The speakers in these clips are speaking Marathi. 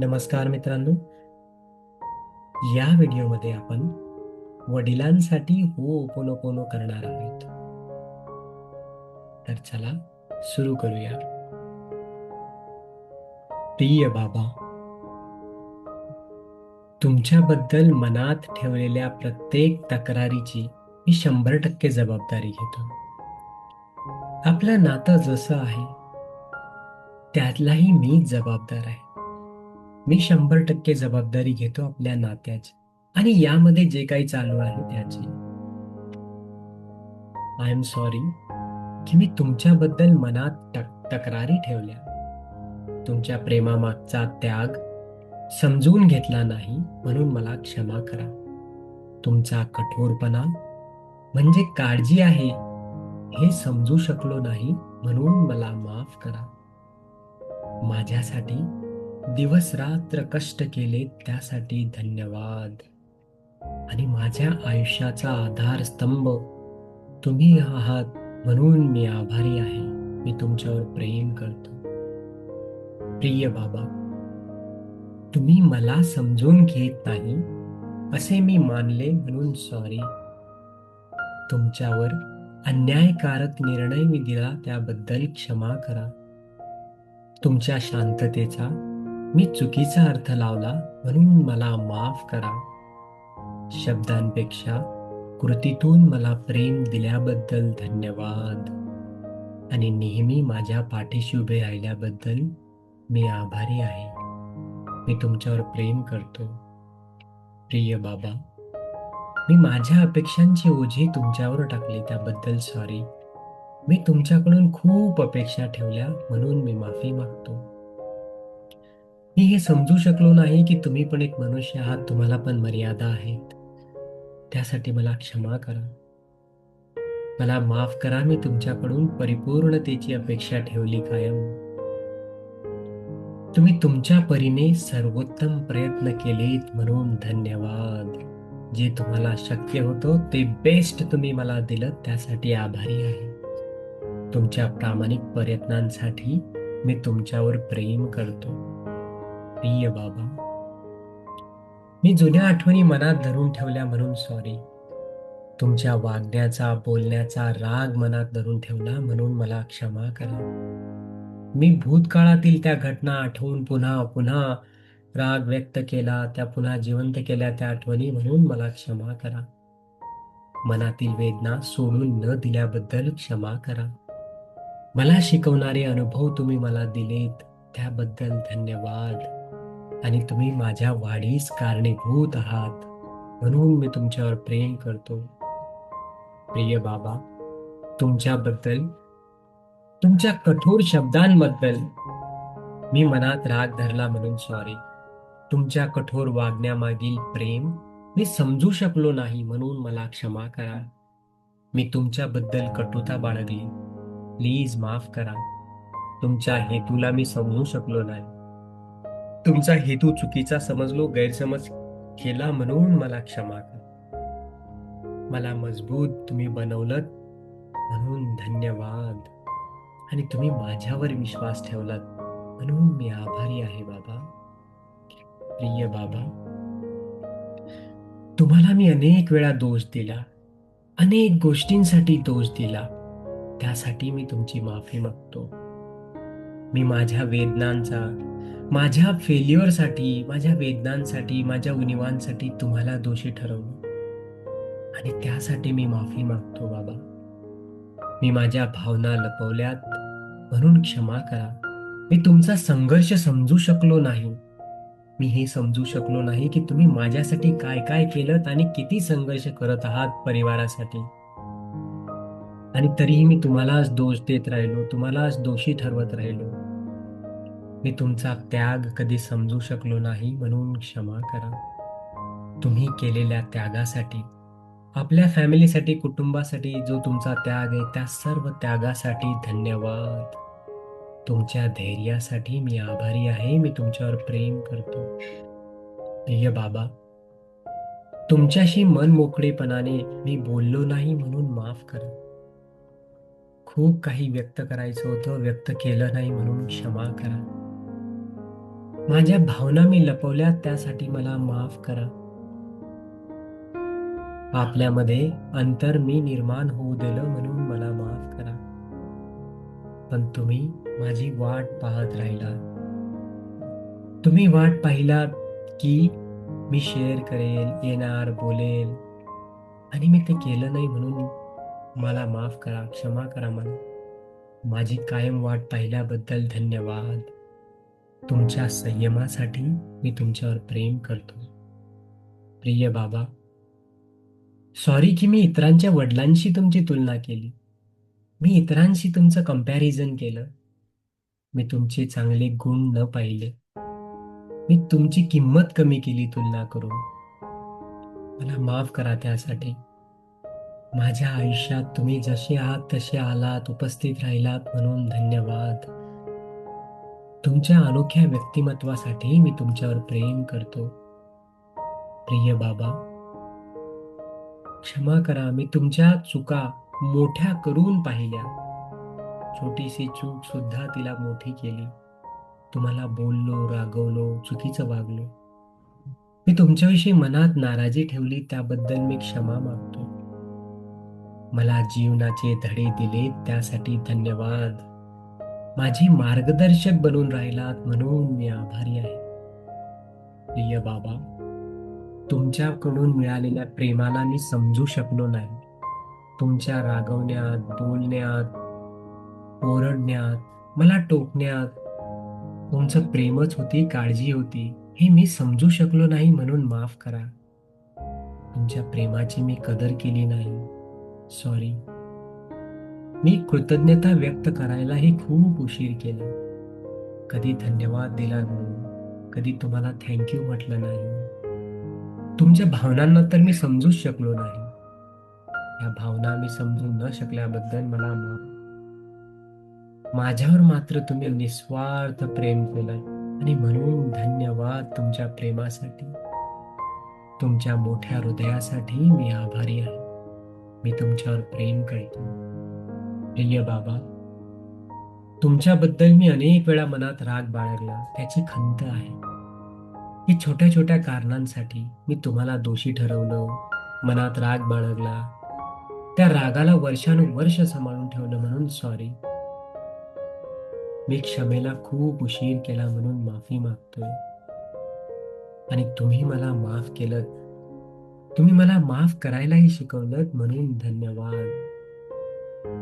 नमस्कार मित्रांनो. या व्हिडिओमध्ये आपण वडिलांसाठी होपोनोपोनो करणार आहोत. तर चला सुरू करूया. प्रिय बाबा, तुमच्याबद्दल मनात ठेवलेल्या प्रत्येक तक्रारीची मी 100% जबाबदारी घेतो. आपलं नातं जसं आहे त्यातलाही मीच जबाबदार आहे. मी 100% जबाबदारी घेतो आपल्या नात्याची आणि यामध्ये जे काही चालू आहे त्याची. आय एम सॉरी की मी तुमच्याबद्दल मनात तक्रारी ठेवल्या. तुमच्या प्रेमामागचा त्याग समजून घेतला नाही म्हणून मला क्षमा करा. तुमचा कठोरपणा म्हणजे काळजी आहे हे समजू शकलो नाही म्हणून मला माफ करा. माझ्यासाठी दिवस रात्र कष्ट केले त्यासाठी धन्यवाद. आणि माझ्या आयुष्याचा आधारस्तंभ तुम्ही आहात म्हणून मी आभारी आहे. मी तुमच्यावर प्रेम करतो. प्रिय बाबा, तुम्ही मला समजून घेत नाही असे मी मानले म्हणून सॉरी. तुमच्यावर अन्यायकारक निर्णय मी दिला त्याबद्दल क्षमा करा. तुमच्या शांततेचा मी चुकीचा अर्थ लावला म्हणून मला माफ करा. शब्दांपेक्षा कृतीतून मला प्रेम दिल्याबद्दल धन्यवाद. आणि नेहमी माझ्या पाठीशी उभे राहिल्याबद्दल मी आभारी आहे. मी तुमच्यावर प्रेम करतो. प्रिय बाबा, मी माझ्या अपेक्षांची ओझी तुमच्यावर टाकली त्याबद्दल सॉरी. मी तुमच्याकडून खूप अपेक्षा ठेवल्या म्हणून मी माफी मागतो. मी हे समजू शकलो नाही की तुम्ही पण एक मनुष्य आहात, तुम्हाला पण मर्यादा आहेत. त्यासाठी मला क्षमा करा. मला माफ करा. मी तुमच्याकडून परिपूर्णतेची अपेक्षा ठेवली कायम. तुम्ही तुमच्या परीने सर्वोत्तम प्रयत्न केलेत म्हणून धन्यवाद. जे तुम्हाला शक्य होतं ते बेस्ट तुम्ही मला दिलं त्यासाठी आभारी आहे. तुमच्या प्रामाणिक प्रयत्नांसाठी मी तुमच्यावर प्रेम करतो. प्रिय बाबा, मी जुन्या आठवणी मनात धरून ठेवल्या म्हणून सॉरी. तुमच्या वागण्याचा बोलण्याचा राग मनात धरून ठेवला म्हणून मला क्षमा करा. मी भूतकाळातील त्या घटना आठवून पुन्हा पुन्हा राग व्यक्त केला, त्या पुन्हा जिवंत केल्या त्या आठवणी म्हणून मला क्षमा करा. मनातील वेदना सोडून न दिल्याबद्दल क्षमा करा. मला शिकवणारे अनुभव तुम्ही मला दिलेत त्याबद्दल धन्यवाद. आणि तुम्ही माझ्या वाढीस कारणीभूत आहात म्हणून मी तुमच्यावर प्रेम करतो. प्रिय बाबा, तुमच्याबद्दल तुमच्या कठोर शब्दांबद्दल मी मनात राग धरला म्हणून सॉरी. तुमच्या कठोर वागण्यामागील प्रेम मी समजू शकलो नाही म्हणून मला क्षमा करा. मी तुमच्याबद्दल कटुता बाळगली, प्लीज माफ करा. तुमच्या हेतूला मी समजू शकलो नाही. तुमचा हेतू चुकीचा समजलो, गैरसमज केला म्हणून मला क्षमा करा. मला मजबूत तुम्ही बनवलं म्हणून धन्यवाद. आणि तुम्ही माझ्यावर विश्वास ठेवलात म्हणून मी आभारी आहे बाबा. प्रिय बाबा, तुम्हाला मी अनेक वेळा दोष दिला, अनेक गोष्टींसाठी दोष दिला. त्यासाठी मी तुमची माफी मागतो. मी माझ्या वेदनांचा, माझ्या फेल्युअरसाठी, माझ्या वेदनांसाठी, माझ्या उणिवांसाठी तुम्हाला दोषी ठरवलं आणि त्यासाठी मी माफी मागतो बाबा. मी माझ्या भावना लपवल्यात म्हणून क्षमा करा. मी तुमचा संघर्ष समजू शकलो नाही. मी हे समजू शकलो नाही की तुम्ही माझ्यासाठी काय काय केलं आणि किती संघर्ष करत आहात परिवारासाठी. आणि तरीही मी तुम्हालाच दोष देत राहिलो, तुम्हालाच दोषी ठरवत राहिलो. मी तुमचा त्याग कधी समजू शकलो नाही म्हणून क्षमा करा. तुम्ही केलेल्या त्यागासाठी, आपल्या फॅमिलीसाठी, कुटुंबासाठी जो तुमचा त्याग आहे त्या सर्व त्यागासाठी धन्यवाद. तुमच्या धैर्यासाठी मी आभारी आहे. मी तुमच्यावर प्रेम करतो. प्रिय बाबा, तुमच्याशी मन मोकळेपणाने मी बोललो नाही म्हणून माफ करा. खूप काही व्यक्त करायचं होतं, व्यक्त केलं नाही म्हणून क्षमा करा. माझ्या भावना मी लपवल्या त्यासाठी मला माफ करा. आपल्यामध्ये अंतर मी निर्माण होऊ दिलं म्हणून मला माफ करा. पण तुम्ही माझी वाट पाहत राहिला. तुम्ही वाट पाहिलात की मी शेअर करेल, येणार, बोलेल आणि मी ते केलं नाही म्हणून मला माफ करा, क्षमा करा मला. माझी कायम वाट पाहिल्याबद्दल धन्यवाद. तुमच्या संयमासाठी मी तुमच्यावर प्रेम करतो. प्रिय बाबा, सॉरी की मी इतरांच्या वडिलांशी तुमची तुलना केली. मी इतरांशी तुमचं कंपॅरिझन केलं. मी तुमचे चांगले गुण न पाहिले. मी तुमची किंमत कमी केली तुलना करून. मला माफ करा त्यासाठी. माझ्या आयुष्यात तुम्ही जसे आहात तसे आलात, उपस्थित राहिलात म्हणून धन्यवाद. तुमच्या अनोख्या व्यक्तिमत्वासाठी मी तुमच्यावर प्रेम करतो. प्रिय बाबा, क्षमा करा. मी तुमच्या चुका मोठ्या करून पाहिल्या. छोटीशी चूक सुद्धा तिला मोठी केली. तुम्हाला बोललो, रागवलो, चुकीचं वागलो. मी तुमच्याविषयी मनात नाराजी ठेवली त्याबद्दल मी क्षमा मागतो. मला जीवनाचे धडे दिले त्यासाठी धन्यवाद. माझी मार्गदर्शक बनून राहिलात म्हणून मी आभारी आहे. प्रिय बाबा, तुमच्याकडून मिळालेल्या प्रेमाला मी समजू शकलो नाही. तुमच्या रागवण्यात, बोलण्यात, ओरडण्यात, मला टोकण्यात तुमचं प्रेमच होती, काळजी होती. हे मी समजू शकलो नाही म्हणून माफ करा. तुमच्या प्रेमाची मी कदर केली नाही. सॉरी. मी कृतज्ञता व्यक्त करायलाही खूप उशीर केला. कधी धन्यवाद दिला नाही, कधी तुम्हाला थँक्यू म्हटलं नाही. तुमच्या भावनांना तर मी समजूच शकलो नाही. या भावना मी समजू न शकल्याबद्दल मला माफ. माझ्यावर मात्र तुम्ही निस्वार्थ प्रेम केलं आणि म्हणून धन्यवाद तुमच्या प्रेमासाठी. तुमच्या मोठ्या हृदयासाठी मी आभारी आहे. मी तुमच्यावर प्रेम करतो. प्रिय बाबा, तुमच्याबद्दल मी अनेक वेळा मनात राग बाळगला. त्याची खंत आहे. ही छोट्या छोट्या कारणांसाठी मी तुम्हाला दोषी ठरवलं, मनात राग बाळगला. त्या रागाला वर्षानुवर्ष सांभाळून ठेवलं म्हणून सॉरी. मी क्षमेला खूप उशीर केला म्हणून माफी मागतोय. आणि तुम्ही मला माफ केलं. तुम्ही मला माफ करायलाही शिकवलं म्हणून धन्यवाद.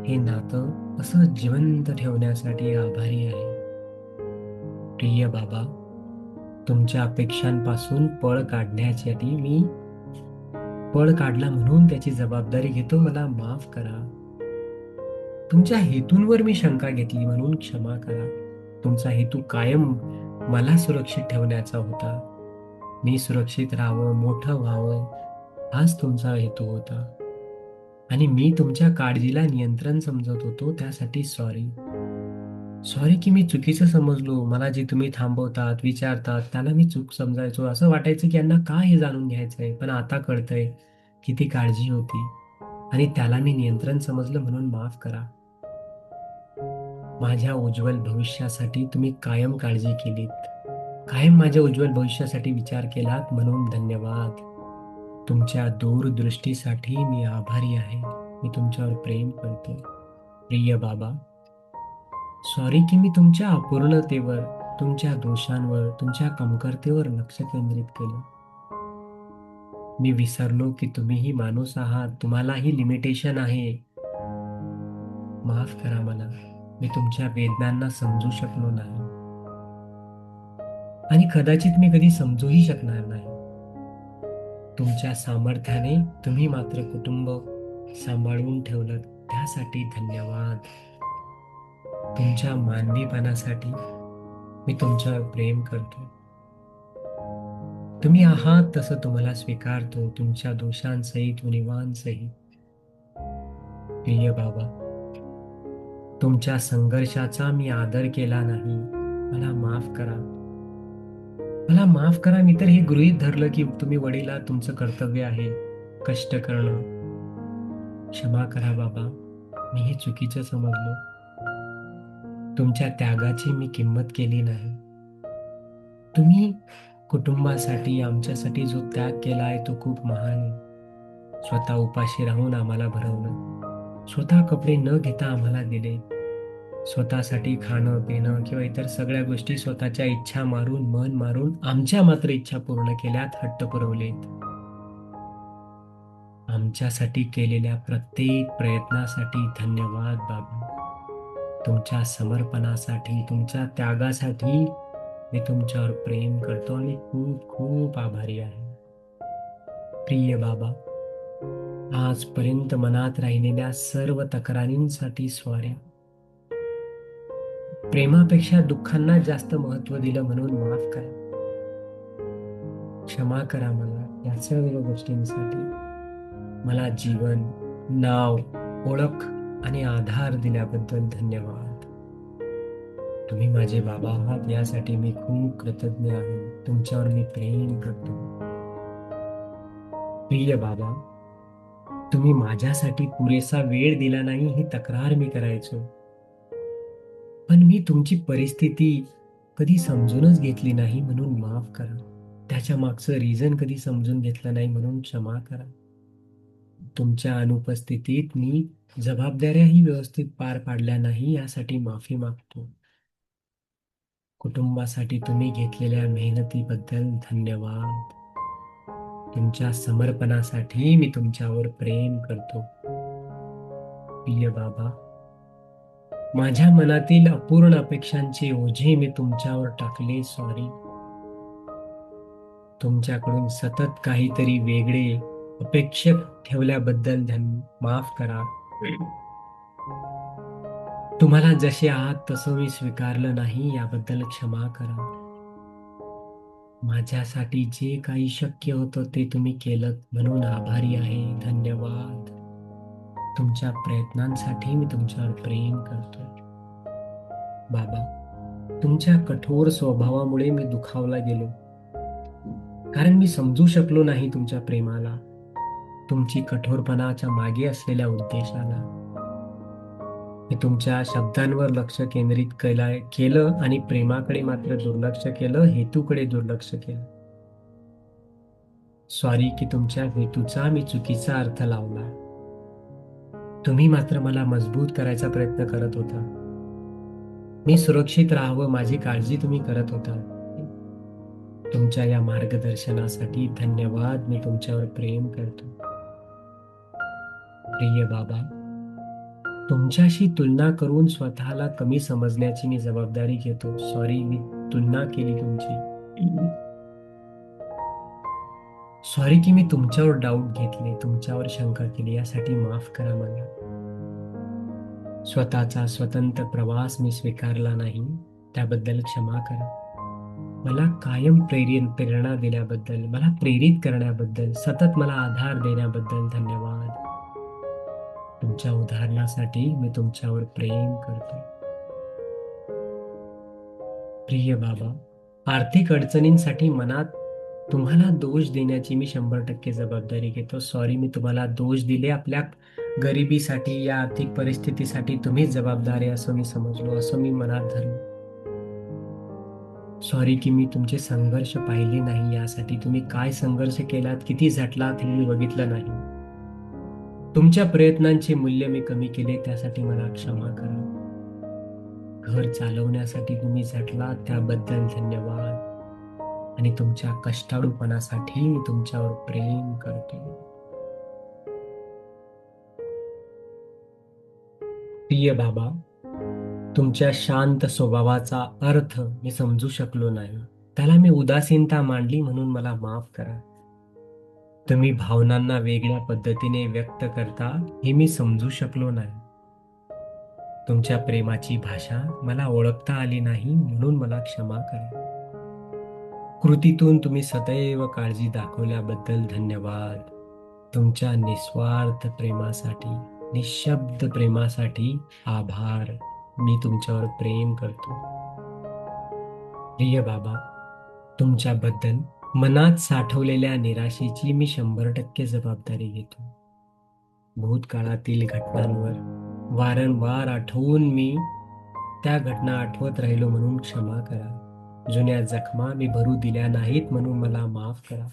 हे नातं असं जिवंत ठेवण्यासाठी आभारी आहे. प्रिय बाबा, तुमच्या अपेक्षांपासून पळ काढण्यासाठी मी पळ काढला म्हणून त्याची जबाबदारी घेतो. मला माफ करा. तुमच्या हेतूंवर मी शंका घेतली म्हणून क्षमा करा. तुमचा हेतू कायम मला सुरक्षित ठेवण्याचा होता. मी सुरक्षित राहावं, मोठं व्हावं, हाच तुमचा हेतू होता. आणि मी तुमच्या काळजीला नियंत्रण समजत होतो. त्यासाठी सॉरी. सॉरी की मी चुकीचं समजलो. मला जे तुम्ही थांबवतात, विचारतात त्याला मी चूक समजायचो. असं वाटायचं की यांना का हे जाणून घ्यायचंय. पण आता कळतंय की ती काळजी होती आणि त्याला मी नियंत्रण समजलं म्हणून माफ करा. माझ्या उज्ज्वल भविष्यासाठी तुम्ही कायम काळजी केलीत. कायम माझ्या उज्ज्वल भविष्यासाठी विचार केलात म्हणून धन्यवाद. तुमच्या दूरदृष्टीसाठी मी आभारी आहे. मी तुमच्यावर प्रेम करतो. प्रिय बाबा, सॉरी की मी तुमच्या अपूर्णतेवर, तुमच्या दोषांवर, तुमच्या कमतरतेवर लक्ष केंद्रित केलं. मी विसरलो की तुम्हीही माणूस आहात. तुम्हालाही लिमिटेशन आहे. माफ करा मला. मी तुमच्या वेदनांना समजू शकलो नाही आणि कदाचित मी कधी समजूही शकणार नाही. तुमच्या सामर्थ्याने तुम्ही मात्र कुटुंब सांभाळून ठेवलं त्यासाठी धन्यवाद. तुमच्या मानवीपणासाठी मी तुमच्यावर प्रेम करतो. तुम्ही आहात तसं तुम्हाला स्वीकारतो, तुमच्या दोषांसहित उणिवांसहित. प्रिय बाबा, तुमच्या संघर्षाचा मी आदर केला नाही. मला माफ करा. मला माफ करा. मी तर हे गृहीत धरलं की तुम्ही वडील आहात, तुमचं कर्तव्य आहे कष्ट करणं. क्षमा करा बाबा. मी हे चुकीचं समजलो. तुमच्या त्यागाची मी किंमत केली नाही. तुम्ही कुटुंबासाठी, आमच्यासाठी जो त्याग केला आहे तो खूप महान आहे. स्वतः उपाशी राहून आम्हाला भरवलं. स्वतः कपडे न घेता आम्हाला दिले. स्वतःसाठी खाणं, पिणं किंवा इतर सगळ्या गोष्टी स्वतःच्या इच्छा मारून, मन मारून आमच्या मात्र इच्छा पूर्ण केल्यात, हट्ट पुरवलेत. आमच्यासाठी केलेल्या प्रत्येक प्रयत्नासाठी धन्यवाद बाबा. तुमच्या समर्पणासाठी, तुमच्या त्यागासाठी मी तुमच्यावर प्रेम करतो आणि खूप खूप आभारी आहे. प्रिय बाबा, आजपर्यंत मनात राहिलेल्या सर्व तक्रारींसाठी सॉरी. प्रेमापेक्षा दुःखांना जास्त महत्त्व दिलं म्हणून माफ करा. क्षमा करा मला या सर्व गोष्टींसाठी. मला जीवन, नाव, ओळख आणि आधार दिल्याबद्दल धन्यवाद. तुम्ही माझे बाबा आहात यासाठी मी खूप कृतज्ञ आहे. तुमच्यावर मी प्रेम करतो. प्रिय बाबा, तुम्ही माझ्यासाठी पुरेसा वेळ दिला नाही ही तक्रार मी करायचो. पण मी तुमची परिस्थिती कधी समजूनच घेतली नाही म्हणून माफ करा. त्याच्या मागचं रिझन कधी समजून घेतलं नाही म्हणून क्षमा करा. तुमच्या अनुपस्थितीत मी जबाबदाऱ्याही व्यवस्थित पार पाडल्या नाही यासाठी माफी मागतो. कुटुंबासाठी तुम्ही घेतलेल्या मेहनतीबद्दल धन्यवाद. तुमच्या समर्पणासाठी मी तुमच्यावर प्रेम करतो. प्रिय बाबा, माझ्या मनातील अपूर्ण अपेक्षांचे ओझे मी तुमच्यावर टाकले. सॉरी. तुमच्याकडून सतत काहीतरी वेगळे अपेक्षक ठेवल्याबद्दल माफ करा. तुम्हाला जसे आहात तसं मी स्वीकारलं नाही याबद्दल क्षमा करा. माझ्यासाठी जे काही शक्य होतं ते तुम्ही केलं म्हणून आभारी आहे. धन्यवाद. तुमच्या प्रयत्नांसाठी मी तुमच्यावर प्रेम करतो. बाबा, तुमच्या कठोर स्वभावामुळे मी दुखावला गेलो, कारण मी समजू शकलो नाही तुमच्या प्रेमाला, तुमची कठोरपणाच्या मागे असलेल्या उद्देशाला. मी तुमच्या शब्दांवर लक्ष केंद्रित केलं आणि प्रेमाकडे मात्र दुर्लक्ष केलं, हेतूकडे दुर्लक्ष केलं. सॉरी की तुमच्या हेतूचा मी चुकीचा अर्थ लावला. तुम्ही मात्र मला मजबूत करायचा प्रयत्न करत होता. मी सुरक्षित राहावं माझी काळजी तुम्ही करत होता. तुमच्या या मार्गदर्शनासाठी धन्यवाद. मी तुमच्यावर प्रेम करतो. प्रिय बाबा, तुमच्याशी तुलना करून स्वतःला कमी समजण्याची मी जबाबदारी घेतो. सॉरी, मी तुलना केली तुमची. सॉरी की मी तुमच्यावर डाऊट घेतले, तुमच्यावर शंका केली, यासाठी माफ करा मला. स्वतःचा स्वतंत्र प्रवास मी स्वीकारला नाही, त्याबद्दल क्षमा करा. मला कायम प्रेरणा दिल्याबद्दल, मला प्रेरित करण्याबद्दल, सतत मला आधार देण्याबद्दल धन्यवाद. तुमच्या उदाहरणासाठी मी तुमच्यावर प्रेम करतो. प्रिय बाबा, आर्थिक अडचणींसाठी मनात तुम्हाला दोष देण्याची मी 100% जबाबदारी घेतो. सॉरी, मी तुम्हाला दोष दिले. आपल्या गरिबीसाठी, या आर्थिक परिस्थितीसाठी तुम्हीच जबाबदार आहे असं मी समजलो, असं मी मनात धरलो. सॉरी की मी तुमचे संघर्ष पाहिले नाही, यासाठी तुम्ही काय संघर्ष केलात, किती झटलात हे मी बघितलं नाही. तुमच्या प्रयत्नांचे मूल्य मी कमी केले, त्यासाठी मला क्षमा करा. घर चालवण्यासाठी तुम्ही झटलात, त्याबद्दल धन्यवाद. आणि तुमच्या कष्टाळूपणासाठी मी तुमच्यावर प्रेम करतो. प्रिय बाबा, तुमच्या शांत स्वभावाचा अर्थ मी समजू शकलो नाही, त्याला मी उदासीनता मांडली म्हणून मला माफ करा. तुम्ही भावनांना वेगळ्या पद्धतीने व्यक्त करता हे मी समजू शकलो नाही. तुमच्या प्रेमाची भाषा मला ओळखता आली नाही म्हणून मला क्षमा करा. कृतीतून तुम्ही सदैव काळजी दाखवल्याबद्दल धन्यवाद. तुमच्या निस्वार्थ प्रेमासाठी, निशब्द प्रेमासाठी आभार. मी तुमच्यावर प्रेम करतो. प्रिय बाबा, तुमच्याबद्दल मनात साठवलेल्या निराशेची मी 100% जबाबदारी घेतो. भूतकाळातील घटनांवर वारंवार आठवून मी त्या घटना आठवत राहिलो म्हणून क्षमा करा. जुन्या जखमा मी भरू दिल्या नाहीत म्हणून मला माफ करा.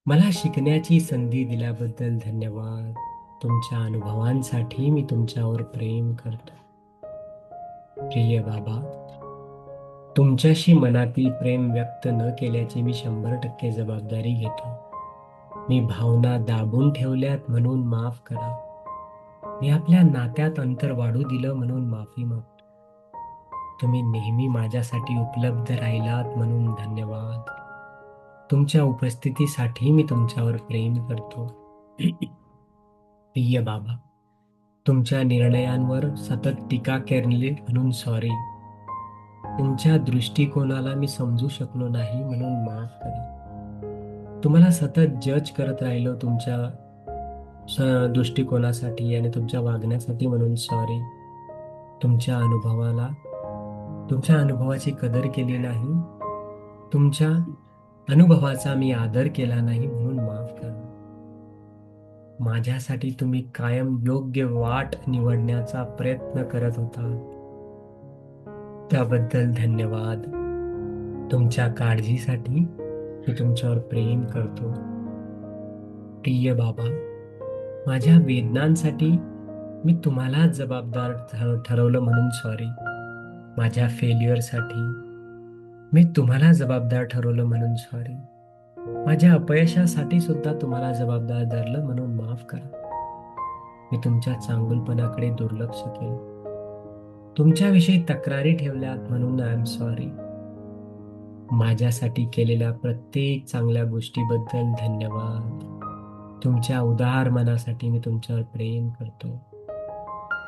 मला शिकण्याची संधी दिल्याबद्दल धन्यवाद. तुमच्या अनुभवांसाठी मी तुमच्यावर प्रेम करतो. प्रिय बाबा, तुमच्याशी मनातील प्रेम व्यक्त न केल्याची मी 100% जबाबदारी घेतो. मी भावना दाबून ठेवल्यात म्हणून माफ करा. मी आपल्या नात्यात अंतर वाढू दिलं म्हणून माफी मागतो. तुम्ही नेहमी माझ्यासाठी उपलब्ध राहिलात म्हणून धन्यवाद. तुमच्या उपस्थितीसाठी मी तुमच्यावर प्रेम करतो. प्रिय बाबा, तुमच्या निर्णयांवर सतत टीका केली म्हणून सॉरी. तुमच्या दृष्टिकोनाला मी समजू शकलो नाही म्हणून माफ करा. तुम्हाला सतत जज करत राहिलो तुमच्या दृष्टिकोनासाठी आणि तुमच्या वागण्यासाठी म्हणून सॉरी. तुमच्या अनुभवाची कदर केली नाही. तुमच्या अनुभवाचा मी आदर केला नाही म्हणून माफ करा. माझ्यासाठी तुम्ही कायम योग्य वाट निवडण्याचा प्रयत्न करत होता, त्याबद्दल धन्यवाद. तुमच्या काळजीसाठी मी तुमच्यावर प्रेम करतो. प्रिय बाबा, माझ्या वेदनांसाठी मी तुम्हाला जबाबदार ठरवलं म्हणून सॉरी. माझ्या फेल्युअरसाठी मी तुम्हाला जबाबदार ठरवलं म्हणून सॉरी. माझ्या अपयशासाठी सुद्धा तुम्हाला जबाबदार धरलं म्हणून माफ करा. मी तुमच्या चांगुलपणाकडे दुर्लक्ष केलं. तुमच्याविषयी तक्रारी ठेवल्यात म्हणून आय एम सॉरी. माझ्यासाठी केलेल्या प्रत्येक चांगल्या गोष्टीबद्दल धन्यवाद. तुमच्या उदार मनासाठी मी तुमच्यावर प्रेम करतो.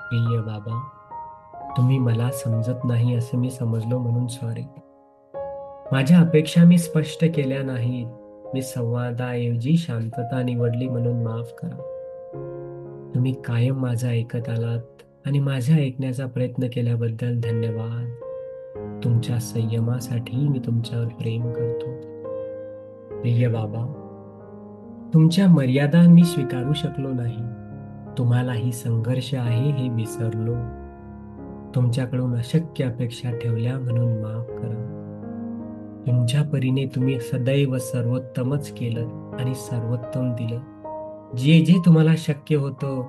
प्रिय बाबा, तुम्ही मला समजत नाही असं मी समजलो म्हणून सॉरी. माझ्या अपेक्षा मी स्पष्ट केल्या नाहीत. मी संवादाऐवजी शांतता निवडली म्हणून माफ करा. तुम्ही कायम माझं ऐकत आलात आणि माझ्या ऐकण्याचा प्रयत्न केल्याबद्दल धन्यवाद. तुमच्या संयमासाठी मी तुमच्यावर प्रेम करतो. प्रिय बाबा, तुमच्या मर्यादा मी स्वीकारू शकलो नाही. तुम्हालाही संघर्ष आहे हे विसरलो. तुमच्याकडून अशक्य अपेक्षा ठेवल्या म्हणून माफ करा. तुमच्या परीने तुम्ही सदैव सर्वोत्तमच केलं आणि सर्वोत्तम दिलं. जे जे तुम्हाला शक्य होतं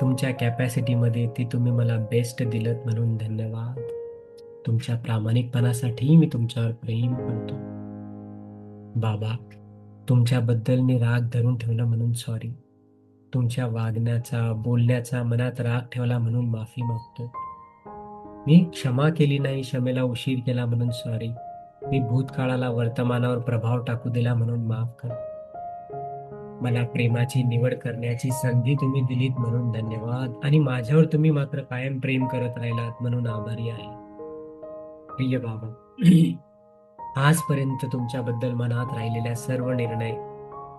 तुमच्या कॅपॅसिटीमध्ये ते तुम्ही मला बेस्ट दिलं म्हणून धन्यवाद. तुमच्या प्रामाणिकपणासाठी मी तुमच्यावर प्रेम करतो. बाबा, तुमच्याबद्दल मी राग धरून ठेवला म्हणून सॉरी. तुमच्या वागण्याचा, बोलण्याचा मनात राग ठेवला म्हणून माफी मागतो. मी क्षमा केली नाही, क्षमेला उशीर केला म्हणून सॉरी. मी भूतकाळाला वर्तमानावर प्रभाव टाकू दिला म्हणून माफ करा. मला प्रेमाची निवड करण्याची संधी तुम्ही दिलीत म्हणून धन्यवाद आणि माझ्यावर तुम्ही मात्र कायम प्रेम करत राहिलात म्हणून आभारी आहे. प्रिय बाबा, आजपर्यंत तुमच्याबद्दल मनात राहिलेल्या सर्व निर्णय,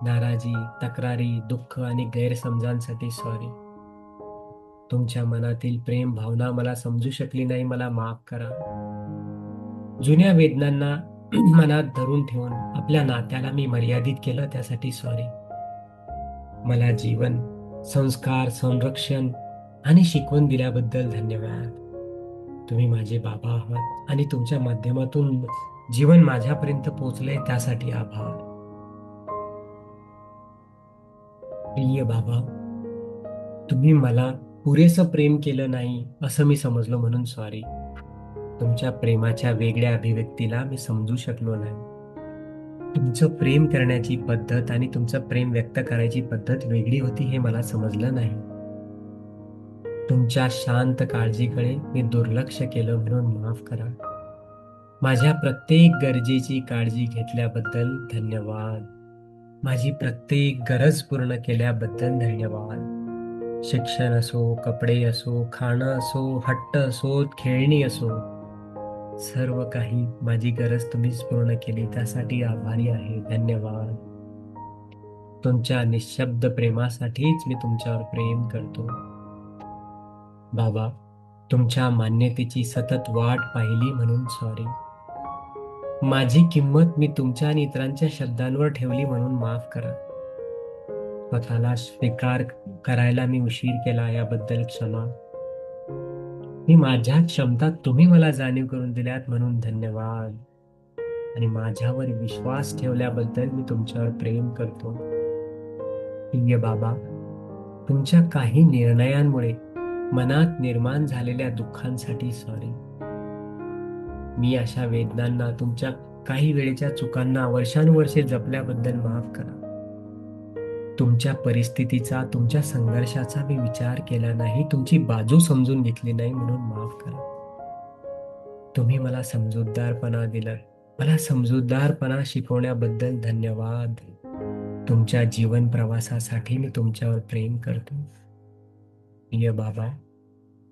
नाराजी, तक्रारी, दुःख आणि गैरसमजांसाठी सॉरी. तुमच्या मनातील प्रेम भावना मला समजू शकली नाही, मला माफ करा. जुन्या वेदनांना मनात धरून ठेवून आपल्या नात्याला मी मर्यादित केलं त्यासाठी सॉरी. मला जीवन, संस्कार, संरक्षण आणि शिकवण दिल्याबद्दल धन्यवाद. तुम्ही माझे बाबा आहात आणि तुमच्या माध्यमातून जीवन माझ्यापर्यंत पोहोचलंय त्यासाठी आभार. प्रिय बाबा, तुम्ही मला पुरेसं प्रेम केलं नाही असं मी समजलो म्हणून सॉरी. तुमच्या प्रेमाच्या वेगळ्या अभिव्यक्तीला मी समजू शकलो नाही. तुमचं प्रेम करण्याची पद्धत आणि तुमचं प्रेम व्यक्त करायची पद्धत वेगळी होती हे मला समजलं नाही. तुमच्या शांत काळजीकडे मी दुर्लक्ष केलं म्हणून माफ करा. माझ्या प्रत्येक गरजेची काळजी घेतल्याबद्दल धन्यवाद. माझी प्रत्येक गरज पूर्ण केल्याबद्दल धन्यवाद. शिक्षण असो, कपडे असो, खाणं असो, हट्ट असो, खेळणी असो, सर्व काही माझी गरज तुम्हीच पूर्ण केली त्यासाठी आभारी आहे. धन्यवाद. तुमच्या निशब्द प्रेमासाठीच मी तुमच्यावर प्रेम करतो. बाबा, तुमच्या मान्यतेची सतत वाट पाहिली म्हणून सॉरी. माझी किंमत मी तुमच्या आणि इतरांच्या शब्दांवर ठेवली म्हणून माफ करा. स्वतःला स्वीकार करायला मी उशीर केला याबद्दल क्षमा. मी माझ्या क्षमता तुम्ही मला जाणीव करून दिल्यात म्हणून धन्यवाद. आणि माझ्यावर विश्वास ठेवल्याबद्दल मी तुमच्यावर प्रेम करतो. प्रिय बाबा, तुमच्या काही निर्णयांमुळे मनात निर्माण झालेल्या दुःखांसाठी सॉरी. मी अशा वेदनांना, तुमच्या काही वेळेच्या चुकांना वर्षानुवर्षे जपल्याबद्दल माफ करा. तुमच्या परिस्थितीचा, तुमच्या संघर्षाचा मी विचार केला नाही, तुमची बाजू समजून घेतली नाही म्हणून माफ करा. तुम्ही मला समजूतदारपणा दिला. मला समजूतदारपणा शिकवण्याबद्दल धन्यवाद. तुमच्या जीवन प्रवासासाठी मी तुमच्यावर प्रेम करतो. प्रिय बाबा,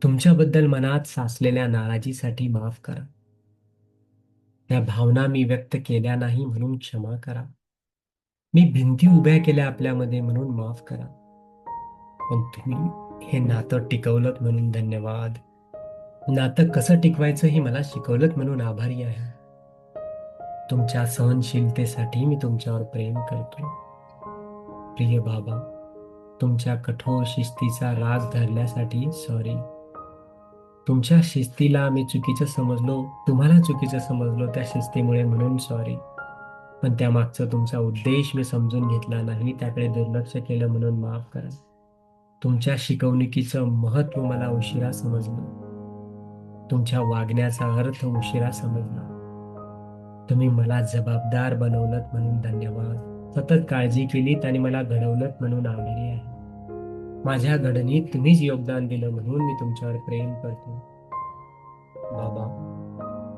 तुमच्याबद्दल मनात साचलेल्या नाराजीसाठी माफ करा. त्या भावना मी व्यक्त केल्या नाही म्हणून क्षमा करा. मी भिंती उभ्या केल्या आपल्यामध्ये म्हणून माफ करा. पण तुम्ही हे नातं टिकवलंत म्हणून धन्यवाद. नातं कसं टिकवायचं हे मला शिकवलंत म्हणून आभारी आहे. तुमच्या सहनशीलतेसाठी मी तुमच्यावर प्रेम करतो. प्रिय बाबा, तुमच्या कठोर शिस्तीचा राग धरल्यासाठी सॉरी. तुमच्या शिस्तीला मी चुकीचं समजलो, तुम्हाला चुकीचं समजलो त्या शिस्तीमुळे म्हणून सॉरी. पण त्यामागचा तुमचा उद्देश मी समजून घेतला नाही, त्याकडे दुर्लक्ष केलं म्हणून माफ करा. तुमच्या शिकवणुकीचं महत्त्व मला उशिरा समजलं. तुमच्या वागण्याचा अर्थ उशिरा समजला. तुम्ही मला जबाबदार बनवलत म्हणून धन्यवाद. सतत काळजी केलीत आणि मला घडवलत म्हणून आभारी आहे. माझ्या घडणीत तुम्हीच योगदान दिलं म्हणून मी तुमच्यावर प्रेम करतो. बाबा,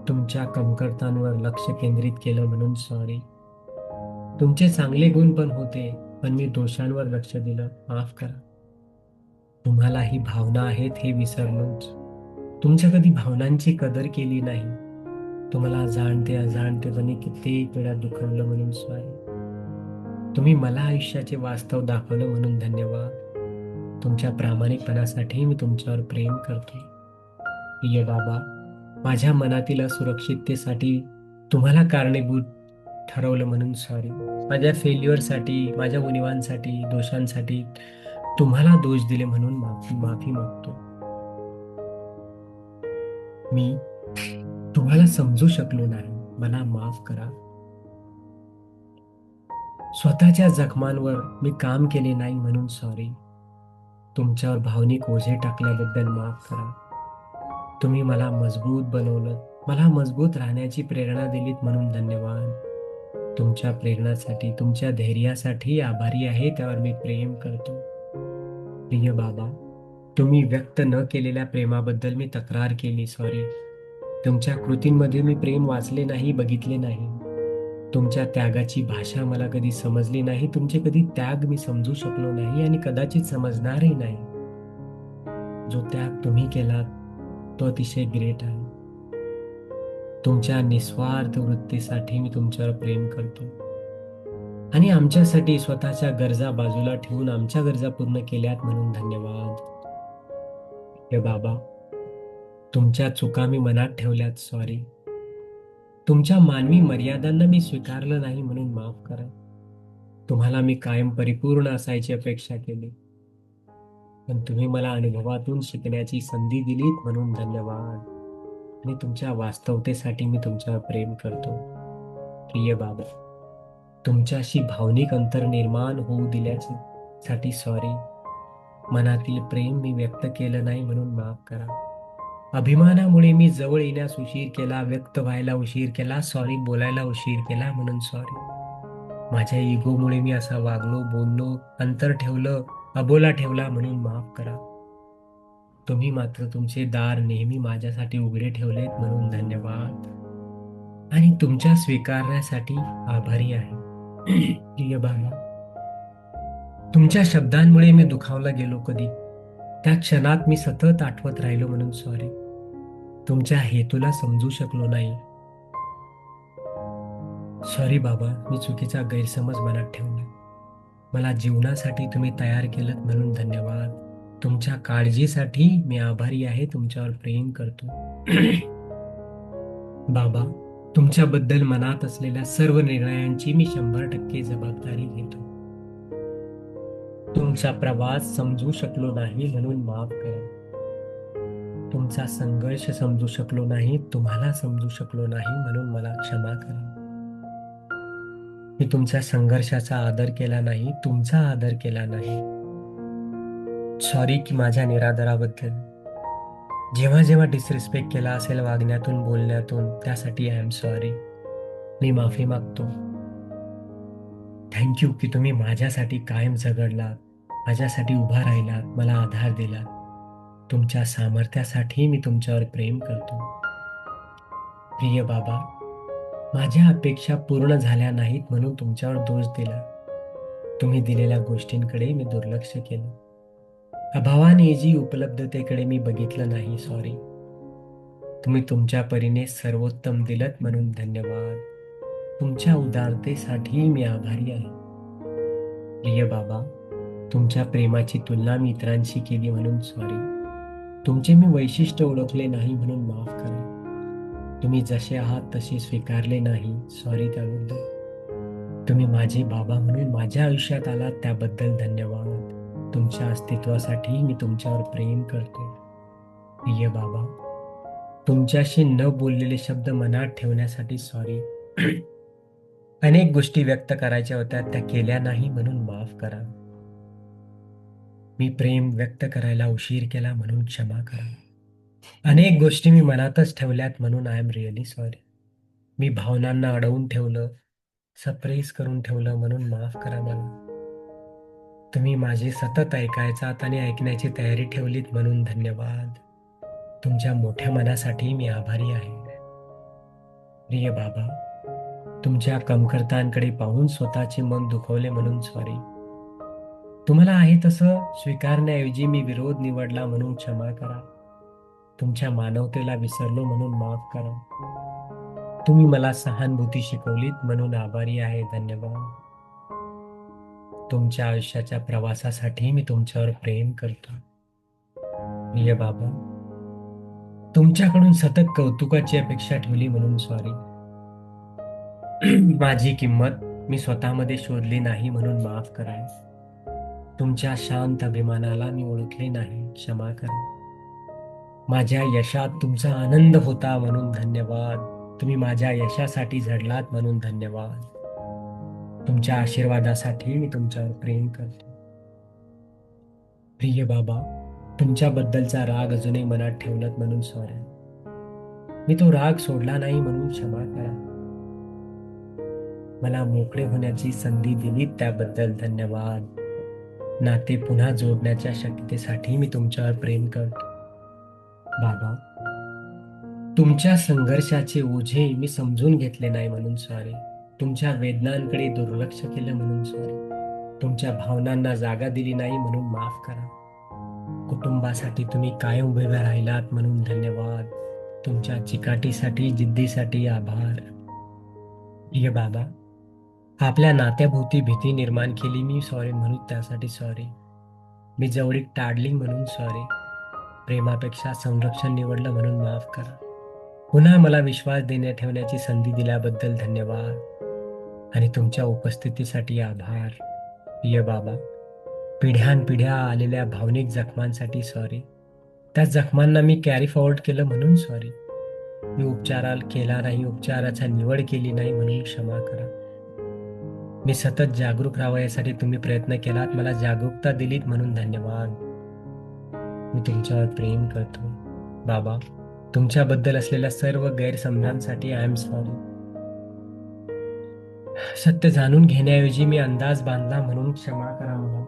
तुमच्या कमतरतांवर लक्ष केंद्रित केलं म्हणून सॉरी. तुमचे चांगले गुण पण होते, पण मी दोषांवर लक्ष दिलं, माफ करा. तुम्हाला ही भावना आहेत हे विसरलोच. तुमच्या कधी भावनांची कदर केली नाही. तुम्हाला जाणते अजाणतेपणी कित्येक वेळा दुखवलं म्हणून सॉरी. तुम्ही मला आयुष्याचे वास्तव दाखवलं म्हणून धन्यवाद. तुमच्या प्रामाणिकपणासाठी मी तुमच्यावर प्रेम करतो. प्रिय बाबा, माझ्या मनातील असुरक्षिततेसाठी तुम्हाला कारणीभूत ठरवलं म्हणून सॉरी. माझ्या फेल्युअरसाठी, माझ्या उणिवांसाठी, दोषांसाठी तुम्हाला दोष दिले म्हणून माफी मागतो. मी तुम्हाला समजू शकलो नाही, मला माफ करा. स्वतःच्या जखमांवर मी काम केले नाही म्हणून सॉरी. तुमच्यावर भावनिक ओझे टाकल्याबद्दल माफ करा. तुम्ही मला मजबूत बनवलं, मला मजबूत राहण्याची प्रेरणा दिलीत म्हणून धन्यवाद. तुमच्या प्रेरणासाठी, तुमच्या धैर्यासाठी आभारी आहे, त्यावर मी प्रेम करतो. प्रिय बाबा, तुम्ही व्यक्त न केलेल्या प्रेमाबद्दल मी तक्रार केली, सॉरी. तुमच्या कृतींमध्ये मी प्रेम वाचले नाही, बघितले नाही. तुमच्या त्यागाची भाषा मला कधी समजली नाही. तुमचे कधी त्याग मी समजू शकलो नाही आणि कदाचित समजणारही नाही. जो त्याग तुम्ही केलात तो अतिशय ग्रेट आहे. तुमच्या निस्वार्थ वृत्तीसाठी मी तुमच्यावर प्रेम करतो आणि आमच्यासाठी स्वतःच्या गरजा बाजूला ठेवून आमच्या गरजा पूर्ण केल्यात म्हणून धन्यवाद. हे बाबा, तुमच्या चुका मी मनात ठेवल्यात, सॉरी. तुमच्या मानवी मर्यादांना मी स्वीकारलं नाही म्हणून माफ करा. तुम्हाला मी कायम परिपूर्ण असायची अपेक्षा केली, पण तुम्ही मला अनुभवातून शिकण्याची संधी दिलीत म्हणून धन्यवाद. आणि तुमच्या वास्तवतेसाठी मी तुमच्यावर प्रेम करतो. प्रिय बाबा, तुमच्याशी भावनिक अंतर निर्माण होऊ दिल्यासाठी सॉरी. मनातील प्रेम मी व्यक्त केलं नाही म्हणून माफ करा. अभिमानामुळे मी जवळ येण्यास उशीर केला, व्यक्त व्हायला उशीर केला, सॉरी बोलायला उशीर केला म्हणून सॉरी. माझ्या इगोमुळे मी असा वागलो, बोललो, अंतर ठेवलं, अबोला ठेवला म्हणून माफ करा. तुम्ही मात्र तुमचे दार नेहमी माझ्यासाठी उघडे ठेवलेत म्हणून धन्यवाद आणि तुमच्या स्वीकारण्यासाठी आभारी आहे. प्रिय बाबा, तुमच्या शब्दांमुळे मी दुखावला गेलो कधी, त्या क्षणात मी सतत आठवत राहिलो म्हणून सॉरी. तुमच्या हेतूला समजू शकलो नाही, सॉरी बाबा. मी चुकीचा गैरसमज मनात ठेवला. मला जीवनासाठी तुम्ही तयार केलं म्हणून धन्यवाद. तुमच्या काळजीसाठी मी आभारी आहे, तुमच्यावर प्रेम करतो. बाबा, तुमच्याबद्दल मनात असलेल्या सर्व निर्णयांची मी 100% जबाबदारी घेतो. तुमचा प्रवास समजू शकलो नाही म्हणून माफ करा. तुमचा संघर्ष समजू शकलो नाही, तुम्हाला समजू शकलो नाही म्हणून मला क्षमा करा. मी तुमच्या संघर्षाचा आदर केला नाही, तुमचा आदर केला नाही. सॉरी की माझ्या निरादराबद्दल. जेव्हा जेव्हा डिसरिस्पेक्ट केला असेल वागण्यातून, बोलण्यातून, त्यासाठी आय एम सॉरी. मी माफी मागतो. थँक यू की तुम्ही माझ्यासाठी कायम झगडलात, माझ्यासाठी उभा राहिलात, मला आधार दिलात. तुमच्या सामर्थ्यासाठी मी तुमच्यावर प्रेम करतो. प्रिय बाबा, माझ्या अपेक्षा पूर्ण झाल्या नाहीत म्हणून तुमच्यावर दोष दिला. तुम्ही दिलेल्या गोष्टींकडे मी दुर्लक्ष केलं. अभावानेजी उपलब्धतेकडे मी बघितलं नाही, सॉरी. तुम्ही तुमच्या परीने सर्वोत्तम दिलत म्हणून धन्यवाद. तुमच्या उदारतेसाठी मी आभारी आहे. प्रिय बाबा, तुमच्या प्रेमाची तुलना मी इतरांशी केली म्हणून सॉरी. तुमचे मी वैशिष्ट्य ओळखले नाही म्हणून माफ करा. तुम्ही जसे आहात तसे स्वीकारले नाही, सॉरी त्याबद्दल. तुम्ही माझे बाबा म्हणून माझ्या आयुष्यात आलात त्याबद्दल धन्यवाद. तुमच्या अस्तित्वासाठी मी तुमच्यावर प्रेम करतो. प्रिय बाबा, तुमच्याशी न बोललेले शब्द मनात ठेवण्यासाठी सॉरी. अनेक गोष्टी व्यक्त करायच्या होत्या, त्या केल्या नाही म्हणून माफ करा. मी प्रेम व्यक्त करायला उशीर केला म्हणून क्षमा करा. अनेक गोष्टी मी मनातच ठेवल्यात म्हणून आय एम रिअली सॉरी. मी भावनांना अडवून ठेवलं, सप्रेस करून ठेवलं म्हणून माफ करा मला. तुम्ही माझे सतत ऐकायचात आणि ऐकण्याची तयारी ठेवलीत म्हणून धन्यवाद. तुमच्या मोठ्या मनासाठी मी आभारी आहे. प्रिय बाबा, तुमच्या कमतरतांकडे पाहून स्वतःचे मन दुखवले म्हणून सॉरी. तुम्हाला आहे तसं स्वीकारण्याऐवजी मी विरोध निवडला म्हणून क्षमा करा. तुमच्या मानवतेला विसरलो म्हणून माफ करा. तुम्ही मला सहानुभूती शिकवलीत म्हणून आभारी आहे, धन्यवाद. तुमच्या आयुष्याच्या प्रवासासाठी मी तुमच्यावर प्रेम करतो. प्रिय बाबा, तुमच्याकडून सतत कौतुकाची अपेक्षा ठेवली म्हणून सॉरी. माझी किंमत मी स्वतःमध्ये शोधली नाही म्हणून माफ करा. तुमच्या शांत अभिमानाला मी ओळखले नाही, क्षमा करा. माझ्या यशात तुमचा आनंद होता म्हणून धन्यवाद. तुम्ही माझ्या यशासाठी झडलात म्हणून धन्यवाद. तुमच्या आशीर्वादासाठी मी तुमच्यावर प्रेम करतो. प्रिय बाबा, तुमच्याबद्दलचा राग अजूनही मनात ठेवलात म्हणून सॉरी. मी तो राग सोडला नाही म्हणून क्षमा करा. मला मोकळे होण्याची संधी दिली त्याबद्दल धन्यवाद. नाते पुन्हा जोडण्याच्या शक्यतेसाठी मी तुमच्यावर प्रेम करतो. बाबा, तुमच्या संघर्षाचे ओझे मी समजून घेतले नाही म्हणून सॉरी. तुमच्या वेदनांकडे दुर्लक्ष केलं म्हणून सॉरी. तुमच्या भावनांना जागा दिली नाही म्हणून माफ करा. कुटुंबासाठी तुम्ही कायम उभे राहिलात म्हणून धन्यवाद. तुमच्या चिकाटीसाठी, जिद्दीसाठी आभार. प्रिय बाबा, आपल्या नात्याभोवती भीती निर्माण केली मी सॉरी म्हणून त्यासाठी सॉरी. मी जवळीक टाळली म्हणून सॉरी. प्रेमापेक्षा संरक्षण निवडलं म्हणून माफ करा. पुन्हा मला विश्वास देण्या ठेवण्याची संधी दिल्याबद्दल धन्यवाद आणि तुमच्या उपस्थितीसाठी आभार. प्रिय बाबा, पिढ्यानपिढ्या आलेल्या भावनिक जखमांसाठी सॉरी. त्या जखमांना मी कॅरी फॉरवर्ड केलं म्हणून सॉरी. मी उपचाराला केला नाही, उपचाराचा निवड केली नाही म्हणून क्षमा करा. मी सतत जागरूक राहावं यासाठी तुम्ही प्रयत्न केलात, मला जागरूकता दिलीत म्हणून धन्यवाद. मी तुमच्यावर प्रेम करतो. बाबा, तुमच्याबद्दल असलेल्या सर्व गैरसमजांसाठी आय एम सॉरी. सत्य जाणून घेण्याऐवजी मी अंदाज बांधला म्हणून क्षमा करा मला.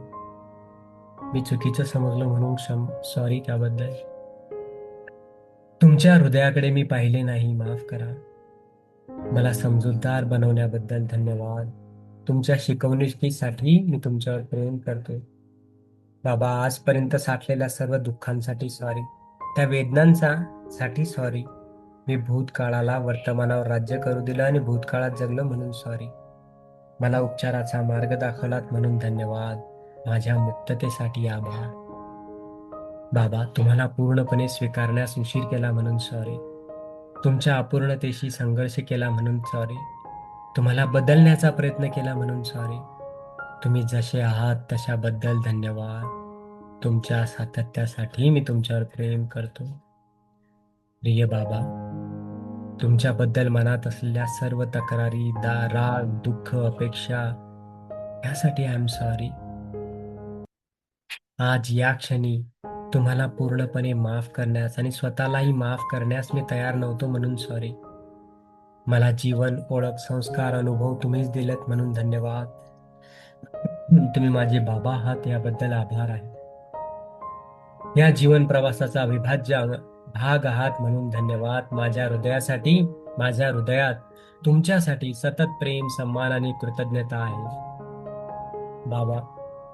मी चुकीचं समजलो म्हणून सॉरी त्याबद्दल. तुमच्या हृदयाकडे मी पाहिले नाही, माफ करा. मला समजूतदार बनवण्याबद्दल धन्यवाद. तुमच्या शिकवणुकीसाठी मी तुमच्यावर प्रेम करतो. बाबा, आजपर्यंत साठलेल्या सर्व दुःखांसाठी सॉरी. त्या वेदनांसाठी सॉरी. मी भूतकाळाला वर्तमानावर राज्य करू दिलं आणि भूतकाळात जगलं म्हणून सॉरी. मला उपचाराचा मार्ग दाखवलात म्हणून धन्यवाद. माझ्या मुक्ततेसाठी आभार. बाबा, तुम्हाला पूर्णपणे स्वीकारण्यास उशीर केला म्हणून सॉरी. तुमच्या अपूर्णतेशी संघर्ष केला म्हणून सॉरी. तुम्हाला बदलण्याचा प्रयत्न केला म्हणून सॉरी. तुम्ही जसे आहात तशाबद्दल धन्यवाद. तुमच्या सातत्यासाठी मी तुमच्यावर प्रेम करतो. प्रिय बाबा, तुमच्याबद्दल मनात असलेल्या सर्व तक्रारी, राग, दुःख, अपेक्षा यासाठी आय एम सॉरी. आज या क्षणी तुम्हाला पूर्णपणे माफ करण्यास आणि स्वतःलाही माफ करण्यास मी तयार नव्हतो म्हणून सॉरी. मला जीवन, ओळख, संस्कार, अनुभव तुम्हीच दिलेत म्हणून धन्यवाद. तुम्ही माझे बाबा आहात याबद्दल आभार आहे. या जीवन प्रवासाचा अविभाज्य भाग आहात म्हणून धन्यवाद. माझ्या हृदयात तुमच्यासाठी सतत प्रेम, सन्मान आणि कृतज्ञता आहे. बाबा,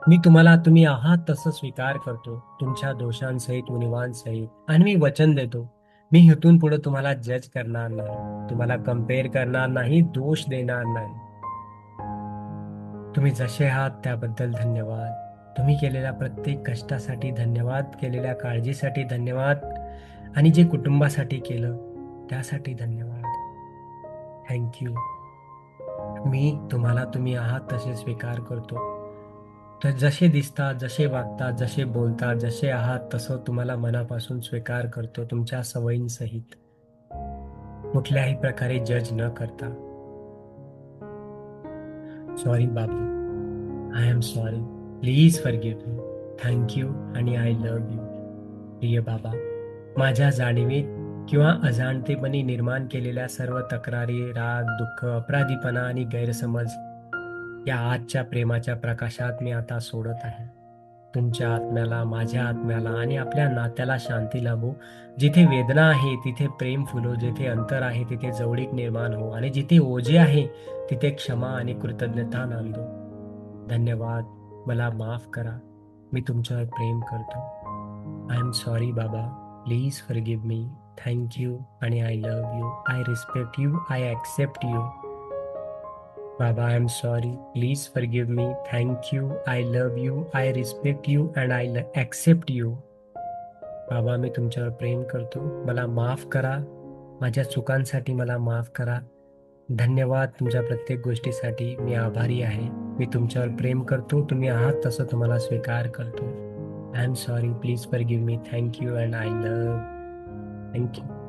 मी तुम्हाला तुम्ही आहात तसं स्वीकार करतो, तुमच्या दोषांसहित, उणिवांसहित. आणि मी वचन देतो, मी इथून पुढे तुम्हाला जज करणार नाही, तुम्हाला कंपेअर करणार नाही, दोष देणार नाही. तुम्ही जसे आहात त्याबद्दल धन्यवाद. तुम्ही केलेल्या प्रत्येक कष्टासाठी धन्यवाद, केलेल्या काळजीसाठी धन्यवाद आणि जे कुटुंबासाठी केलं त्यासाठी धन्यवाद. Thank you. मी तुम्हाला तुम्ही आहात तसे स्वीकार करतो. तर जसे दिसतात, जसे वागतात, जसे बोलतात, जसे आहात तसं तुम्हाला मनापासून स्वीकार करतो, तुमच्या सवयींसहित. कुठल्याही प्रकारे जज न करता. Sorry Babu. I am sorry. Please forgive me. Thank you आणि आय लव्ह यू. प्रिय बाबा, माझ्या जाणीवेत किंवा अजाणतेपणी निर्माण केलेल्या सर्व तक्रारी, राग, दुःख, अपराधीपणा आणि गैरसमज या आजच्या प्रेमाच्या प्रकाशात मी आता सोडत आहे. तुमच्या आत्म्याला, माझ्या आत्म्याला आणि आपल्या नात्याला शांती लाभो. जिथे वेदना आहे तिथे प्रेम फुलो, जिथे अंतर आहे तिथे जवळीक निर्माण हो आणि जिथे ओझे आहे तिथे क्षमा आणि कृतज्ञता नांदो. धन्यवाद. मला माफ करा. मी तुमच्यावर प्रेम करतो. आय एम सॉरी बाबा. Please forgive me. Thank you आणि I love you. I respect you. I accept you. बाबा, I am sorry. Please forgive me. Thank you. I love you. I respect you and I accept you. बाबा, मी तुमच्यावर प्रेम करतो. मला माफ करा. माझ्या चुकांसाठी मला माफ करा. धन्यवाद तुमच्या प्रत्येक गोष्टीसाठी. मी आभारी आहे. मी तुमच्यावर प्रेम करतो. तुम्ही आहात तसं तुम्हाला स्वीकार करतो. I am sorry. Please forgive me. Thank you and I love. Thank you.